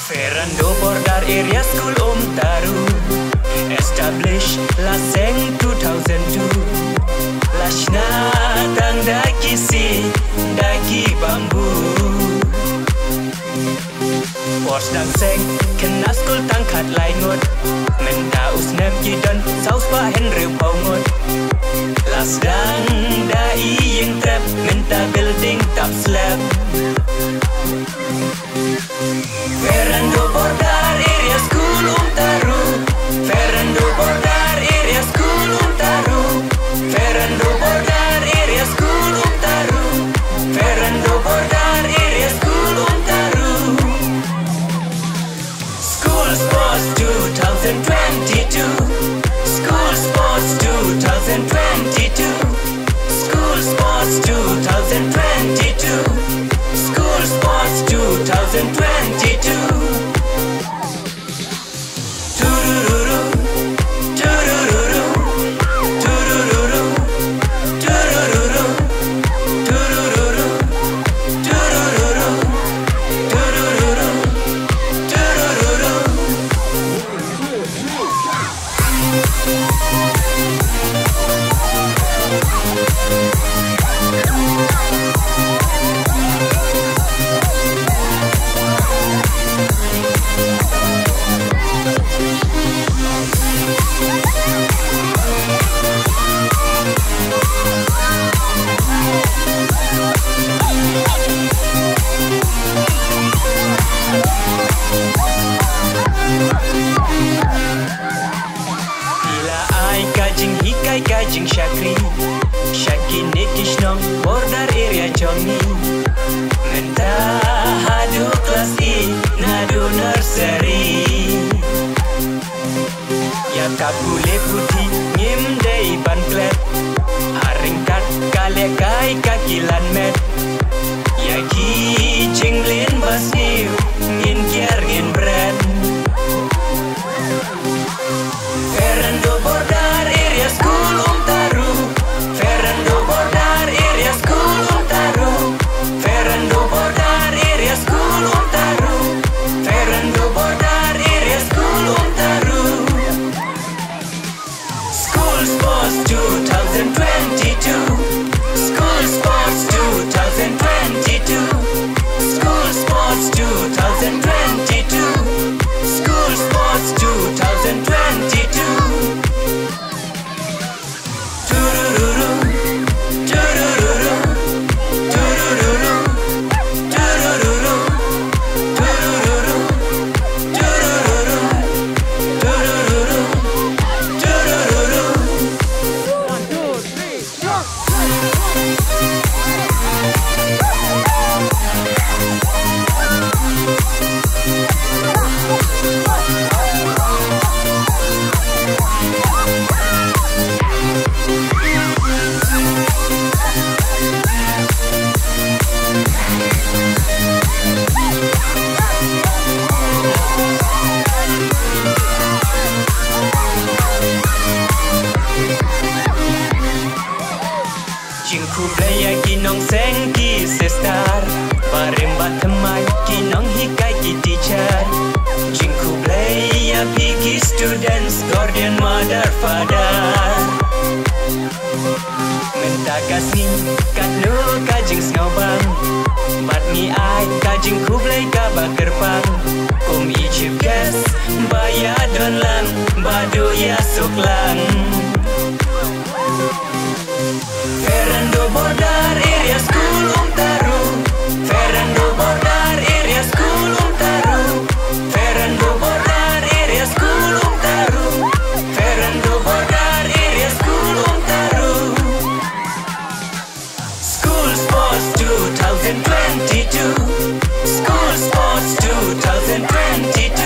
Ferrando Bordar area school Taru, established Laseng 2002. Lashna tang daki si daki bambu. Pors dang seng kena school tangkat lainut. Menta usnem kidan saus pa Henry Paungut. Las dang dai yang trap menta building top slab. Ferrando Bordar area school Taru, Ferrando Bordar area school Taru, Ferrando Bordar area school Taru, Ferrando Bordar area school Taru. School sports 2022, school sports 2022, school sports 2022, school sports 2022. Turururu, turururu, turururu, turururu, turururu, turururu, turururu, turururu. Kajing Shakri, Shaki Nikishnong, Bordar area Jomi. Menta hadu kelas I, nadu nursery. Ya kabule putih, ngimdei ban klet. Haringkat kale kai kakilan met. Ya ki jinglin bas niu, ngin kiar ngin brand. Ferrando Bordar area school Taru, Ferrando Bordar area school Taru, Ferrando Bordar area school Taru, Ferrando Bordar area school Taru. School sports 2022, school sports 2022, school sports 2022, school sports 2022. Turururu, turururu, turururu, turururu, turururu, turururu, turururu, turururu. 1, 2, 3, go! Jingku playa kinong seng ki sestar, Paremba temai kinong hikai ki teacher. Jingku playa piki students, guardian mother father. Mentakas ni katno kajing snobang, bat ni ai kajing kublai ka bakerpang. Kom i chief guest, baya don lang, bado ya soklang. Ferrando Bordar area school Taru, Ferrando Bordar area school Taru, Ferrando Bordar area school Taru, Ferrando Bordar area school Taru. School 2022